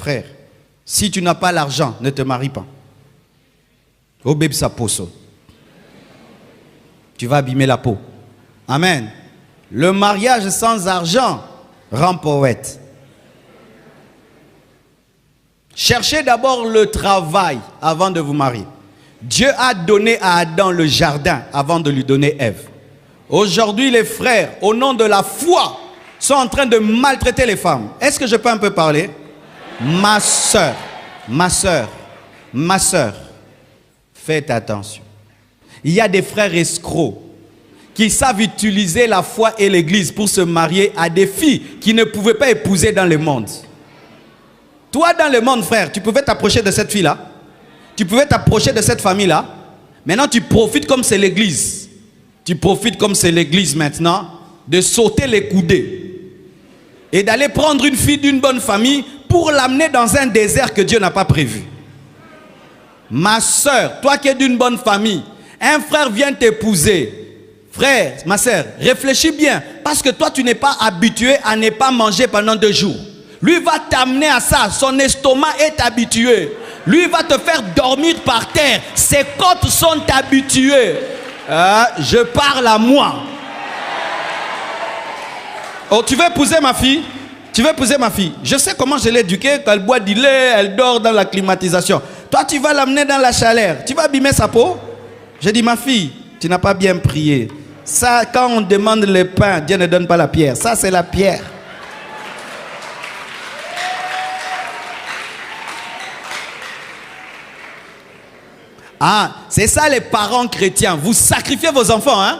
frère, si tu n'as pas l'argent, ne te marie pas. Au bébé sa poso. Tu vas abîmer la peau. Amen. Le mariage sans argent rend poète. Cherchez d'abord le travail avant de vous marier. Dieu a donné à Adam le jardin avant de lui donner Ève. Aujourd'hui, les frères, au nom de la foi, sont en train de maltraiter les femmes. Est-ce que je peux un peu parler? Ma soeur, faites attention. Il y a des frères escrocs qui savent utiliser la foi et l'église pour se marier à des filles qui ne pouvaient pas épouser dans le monde. Toi, dans le monde, frère, tu pouvais t'approcher de cette fille-là. Tu pouvais t'approcher de cette famille-là. Maintenant, tu profites comme c'est l'église. Tu profites comme c'est l'église maintenant de sauter les coudées et d'aller prendre une fille d'une bonne famille pour l'amener dans un désert que Dieu n'a pas prévu. Ma soeur, toi qui es d'une bonne famille, un frère vient t'épouser. Frère, ma soeur, réfléchis bien. Parce que toi, tu n'es pas habitué à ne pas manger pendant 2 jours. Lui va t'amener à ça. Son estomac est habitué. Lui va te faire dormir par terre. Ses côtes sont habituées. Je parle à moi. Oh, tu veux épouser ma fille? Tu veux épouser ma fille? Je sais comment je l'ai éduquée. Quand elle boit du lait, elle dort dans la climatisation. Toi, tu vas l'amener dans la chaleur. Tu vas abîmer sa peau? Je dis, ma fille, tu n'as pas bien prié. Ça, quand on demande le pain, Dieu ne donne pas la pierre. Ça, c'est la pierre. Ah, c'est ça les parents chrétiens. Vous sacrifiez vos enfants, hein?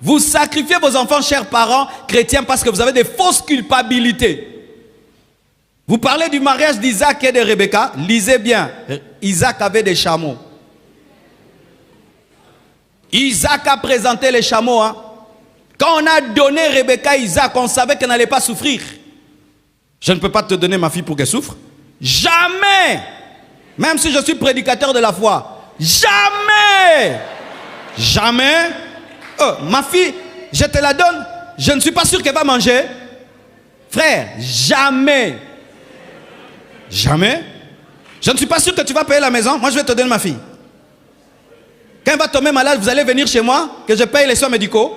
Vous sacrifiez vos enfants, chers parents chrétiens, parce que vous avez des fausses culpabilités. Vous parlez du mariage d'Isaac et de Rebecca. Lisez bien. Isaac avait des chameaux. Isaac a présenté les chameaux. Hein? Quand on a donné Rebecca à Isaac, on savait qu'elle n'allait pas souffrir. Je ne peux pas te donner ma fille pour qu'elle souffre. Jamais. Même si je suis prédicateur de la foi. Jamais. Jamais. Ma fille, je te la donne. Je ne suis pas sûr qu'elle va manger. Frère, jamais. Jamais. Je ne suis pas sûr que tu vas payer la maison. Moi, je vais te donner ma fille. Quand elle va tomber malade, vous allez venir chez moi, que je paye les soins médicaux.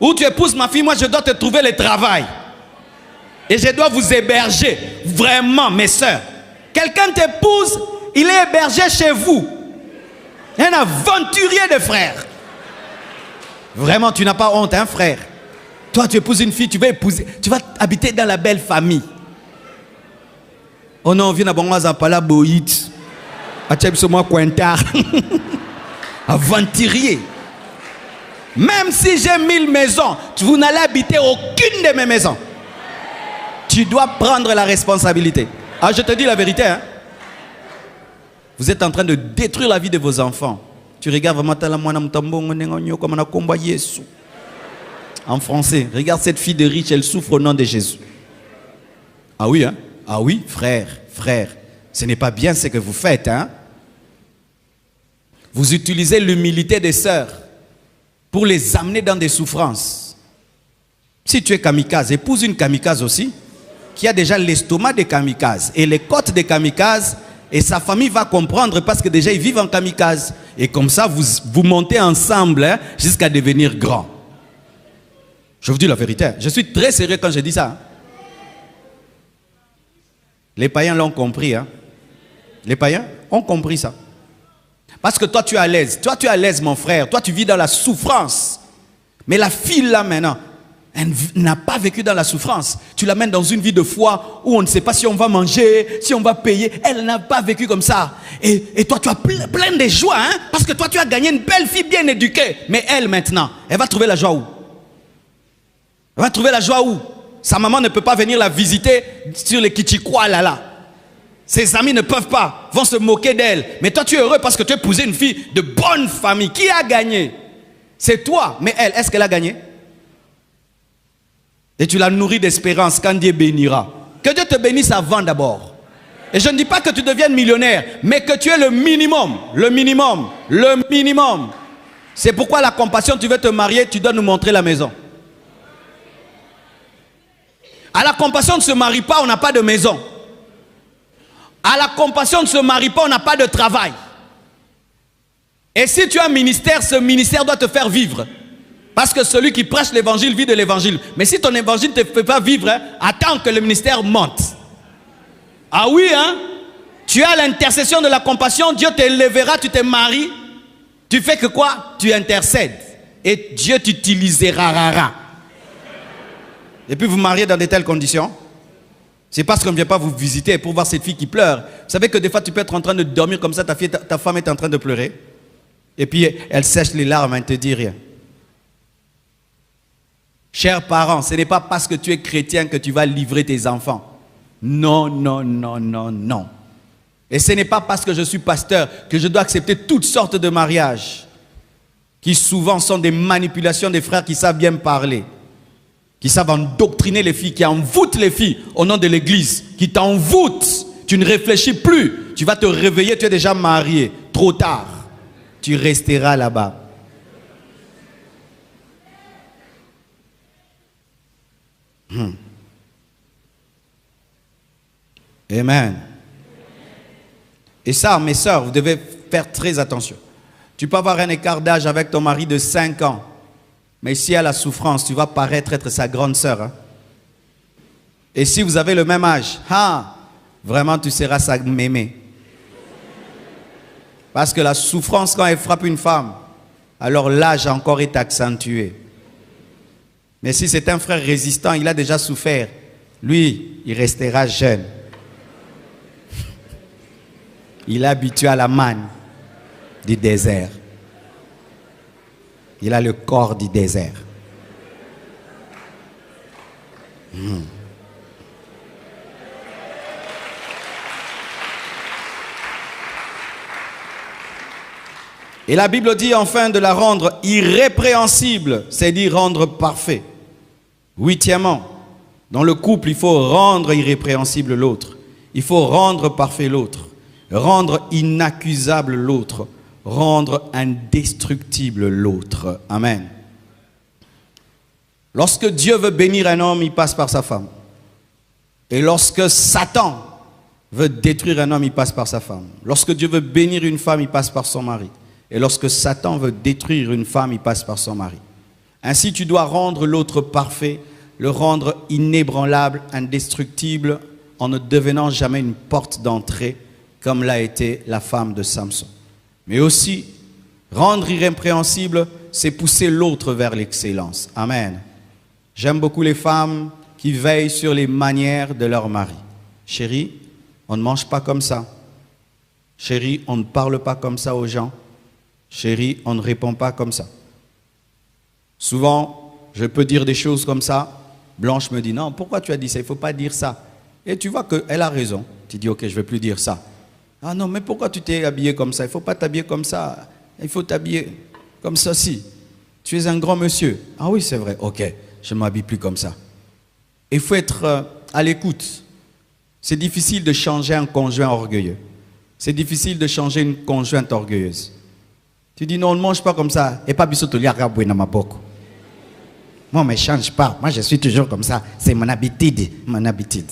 Ou tu épouses ma fille, moi, je dois te trouver le travail. Et je dois vous héberger. Vraiment, mes soeurs. Quelqu'un t'épouse, il est hébergé chez vous. Un aventurier de frère. Vraiment, tu n'as pas honte, hein, frère? Toi, tu épouses une fille, tu vas habiter dans la belle famille. Oh non, on vient à Bongoza Pala Boït. Moi, aventurier. Même si j'ai 1000 maisons, vous n'allez habiter aucune de mes maisons. Tu dois prendre la responsabilité. Ah, je te dis la vérité, hein? Vous êtes en train de détruire la vie de vos enfants. Tu regardes vraiment en français. Regarde cette fille de riche, elle souffre au nom de Jésus. Ah oui, hein? Ah oui, frère. Ce n'est pas bien ce que vous faites, hein? Vous utilisez l'humilité des sœurs pour les amener dans des souffrances. Si tu es kamikaze, épouse une kamikaze aussi, qui a déjà l'estomac des kamikazes et les côtes des kamikazes, et sa famille va comprendre parce que déjà ils vivent en kamikaze. Et comme ça, vous montez ensemble, hein, jusqu'à devenir grand. Je vous dis la vérité, je suis très sérieux quand je dis ça. Les païens l'ont compris, hein. Les païens ont compris ça. Parce que toi tu es à l'aise. Toi tu es à l'aise, mon frère. Toi tu vis dans la souffrance. Mais la fille là maintenant, elle n'a pas vécu dans la souffrance. Tu l'amènes dans une vie de foi où on ne sait pas si on va manger, si on va payer. Elle n'a pas vécu comme ça. Et toi tu as plein de joie, hein? Parce que toi tu as gagné une belle fille bien éduquée. Mais elle maintenant, elle va trouver la joie où? Elle va trouver la joie où? Sa maman ne peut pas venir la visiter sur les Kichikwa là. Ses amis ne peuvent pas, vont se moquer d'elle. Mais toi tu es heureux parce que tu as épousé une fille de bonne famille. Qui a gagné? C'est toi. Mais elle, est-ce qu'elle a gagné? Et tu la nourris d'espérance quand Dieu bénira. Que Dieu te bénisse avant d'abord. Et je ne dis pas que tu deviennes millionnaire, mais que tu aies le minimum. Le minimum. Le minimum. C'est pourquoi la compassion, tu veux te marier, tu dois nous montrer la maison. À la compassion, on ne se marie pas, on n'a pas de maison. À la compassion, on ne se marie pas, on n'a pas de travail. Et si tu as un ministère, ce ministère doit te faire vivre. Parce que celui qui prêche l'évangile vit de l'évangile. Mais si ton évangile ne te fait pas vivre, hein, attends que le ministère monte. Ah oui, hein? Tu as l'intercession de la compassion, Dieu t'élèvera, tu te maries. Tu fais que quoi? Tu intercèdes. Et Dieu t'utilisera. Et puis vous mariez dans de telles conditions. C'est parce qu'on ne vient pas vous visiter pour voir cette fille qui pleure. Vous savez que des fois tu peux être en train de dormir comme ça, ta femme est en train de pleurer. Et puis elle sèche les larmes, elle ne te dit rien. Chers parents, ce n'est pas parce que tu es chrétien que tu vas livrer tes enfants. Non, non, non, non, non. Et ce n'est pas parce que je suis pasteur que je dois accepter toutes sortes de mariages qui souvent sont des manipulations des frères qui savent bien parler, qui savent endoctriner les filles, qui envoûtent les filles au nom de l'église, qui t'envoûtent. Tu ne réfléchis plus. Tu vas te réveiller, tu es déjà marié. Trop tard. Tu resteras là-bas. Amen. Et ça, mes sœurs, vous devez faire très attention. Tu peux avoir un écart d'âge avec ton mari de 5 ans. Mais si elle a la souffrance, tu vas paraître être sa grande sœur. Hein? Et si vous avez le même âge, vraiment tu seras sa mémé. Parce que la souffrance, quand elle frappe une femme, alors l'âge encore est accentué. Mais si c'est un frère résistant, il a déjà souffert. Lui, il restera jeune. Il est habitué à la manne du désert. Il a le corps du désert. Et la Bible dit enfin de la rendre irrépréhensible, c'est-à-dire rendre parfait. Huitièmement, dans le couple, il faut rendre irrépréhensible l'autre. Il faut rendre parfait l'autre. Rendre inaccusable l'autre. Rendre indestructible l'autre. Amen. Lorsque Dieu veut bénir un homme, il passe par sa femme. Et lorsque Satan veut détruire un homme, il passe par sa femme. Lorsque Dieu veut bénir une femme, il passe par son mari. Et lorsque Satan veut détruire une femme, il passe par son mari. Ainsi, tu dois rendre l'autre parfait, le rendre inébranlable, indestructible, en ne devenant jamais une porte d'entrée, comme l'a été la femme de Samson. Mais aussi, rendre irrépréhensible, c'est pousser l'autre vers l'excellence. Amen. J'aime beaucoup les femmes qui veillent sur les manières de leur mari. Chérie, on ne mange pas comme ça. Chérie, on ne parle pas comme ça aux gens. Chérie, on ne répond pas comme ça. Souvent, je peux dire des choses comme ça. Blanche me dit, non, pourquoi tu as dit ça? Il ne faut pas dire ça. Et tu vois qu'elle a raison. Tu dis, ok, je ne vais plus dire ça. Ah non, mais pourquoi tu t'es habillé comme ça? Il ne faut pas t'habiller comme ça. Il faut t'habiller comme ceci. Tu es un grand monsieur. Ah oui, c'est vrai. Ok, je ne m'habille plus comme ça. Il faut être à l'écoute. C'est difficile de changer un conjoint orgueilleux. C'est difficile de changer une conjointe orgueilleuse. Tu dis non, on ne mange pas comme ça. Et pas moi, mais change pas. Moi, je suis toujours comme ça. C'est mon habitude. Mon habitude.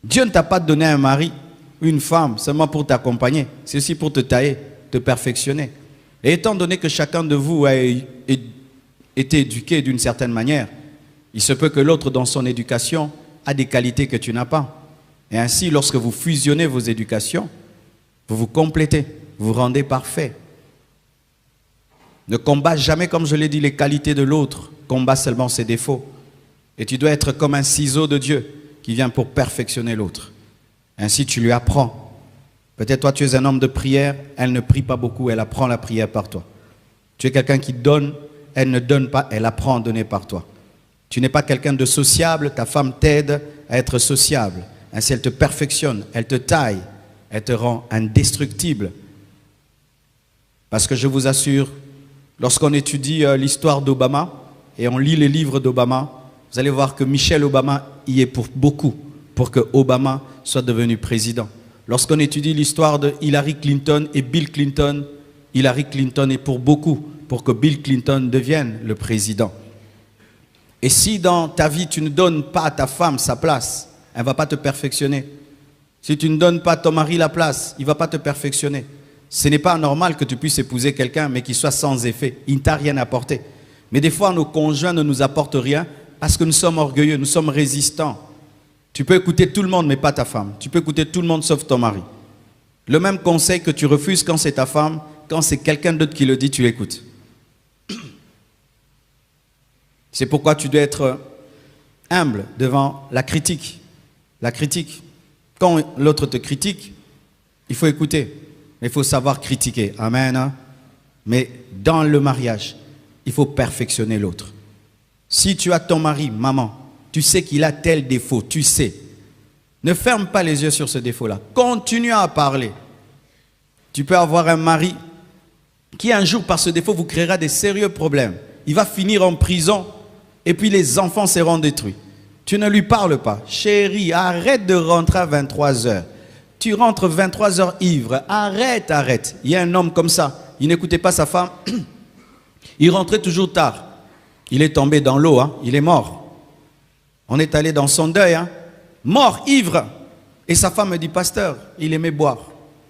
Dieu ne t'a pas donné un mari, une femme, seulement pour t'accompagner. C'est aussi pour te tailler, te perfectionner. Et étant donné que chacun de vous a été éduqué d'une certaine manière, il se peut que l'autre dans son éducation a des qualités que tu n'as pas. Et ainsi, lorsque vous fusionnez vos éducations, vous vous complétez, vous vous rendez parfait. Ne combat jamais, comme je l'ai dit, les qualités de l'autre, combat seulement ses défauts. Et tu dois être comme un ciseau de Dieu qui vient pour perfectionner l'autre. Ainsi, tu lui apprends. Peut-être toi, tu es un homme de prière, elle ne prie pas beaucoup, elle apprend la prière par toi. Tu es quelqu'un qui donne, elle ne donne pas, elle apprend à donner par toi. Tu n'es pas quelqu'un de sociable, ta femme t'aide à être sociable. Ainsi, elle te perfectionne, elle te taille, elle te rend indestructible. Parce que je vous assure, lorsqu'on étudie l'histoire d'Obama et on lit les livres d'Obama, vous allez voir que Michelle Obama y est pour beaucoup, pour que Obama soit devenu président. Lorsqu'on étudie l'histoire de Hillary Clinton et Bill Clinton, Hillary Clinton est pour beaucoup, pour que Bill Clinton devienne le président. Et si dans ta vie, tu ne donnes pas à ta femme sa place, elle ne va pas te perfectionner. Si tu ne donnes pas à ton mari la place, il ne va pas te perfectionner. Ce n'est pas normal que tu puisses épouser quelqu'un, mais qui soit sans effet. Il ne t'a rien apporté. Mais des fois, nos conjoints ne nous apportent rien parce que nous sommes orgueilleux, nous sommes résistants. Tu peux écouter tout le monde, mais pas ta femme. Tu peux écouter tout le monde sauf ton mari. Le même conseil que tu refuses quand c'est ta femme, quand c'est quelqu'un d'autre qui le dit, tu l'écoutes. C'est pourquoi tu dois être humble devant la critique. La critique. Quand l'autre te critique, il faut écouter. Il faut savoir critiquer. Amen. Mais dans le mariage, il faut perfectionner l'autre. Si tu as ton mari, maman, tu sais qu'il a tel défaut, tu sais. Ne ferme pas les yeux sur ce défaut-là. Continue à parler. Tu peux avoir un mari qui un jour, par ce défaut, vous créera des sérieux problèmes. Il va finir en prison et puis les enfants seront détruits. Tu ne lui parles pas. Chérie, arrête de rentrer à 23h. Tu rentres 23h ivre. Arrête, arrête. Il y a un homme comme ça. Il n'écoutait pas sa femme. Il rentrait toujours tard. Il est tombé dans l'eau. Hein. Il est mort. On est allé dans son deuil. Hein. Mort, ivre. Et sa femme me dit, pasteur, il aimait boire.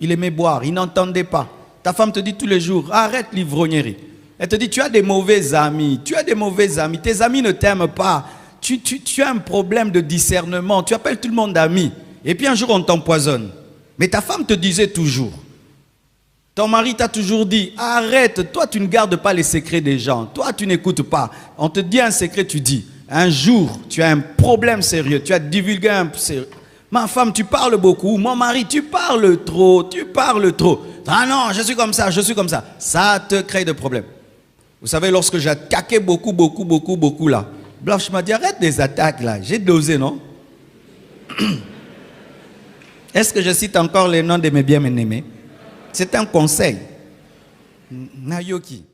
Il aimait boire. Il n'entendait pas. Ta femme te dit tous les jours, arrête l'ivrognerie. Elle te dit, tu as des mauvais amis. Tu as des mauvais amis. Tes amis ne t'aiment pas. Tu as un problème de discernement. Tu appelles tout le monde ami. Et puis un jour, on t'empoisonne. Mais ta femme te disait toujours. Ton mari t'a toujours dit, arrête, toi tu ne gardes pas les secrets des gens. Toi tu n'écoutes pas. On te dit un secret, tu dis. Un jour, tu as un problème sérieux. Tu as divulgué un sérieux. Ma femme, tu parles beaucoup. Mon mari, tu parles trop. Tu parles trop. Ah non, je suis comme ça, je suis comme ça. Ça te crée des problèmes. Vous savez, lorsque j'attaquais beaucoup là, Blanche m'a dit, arrête des attaques là. J'ai dosé, non? Est-ce que je cite encore les noms de mes bien-aimés? C'est un conseil. Nayoki.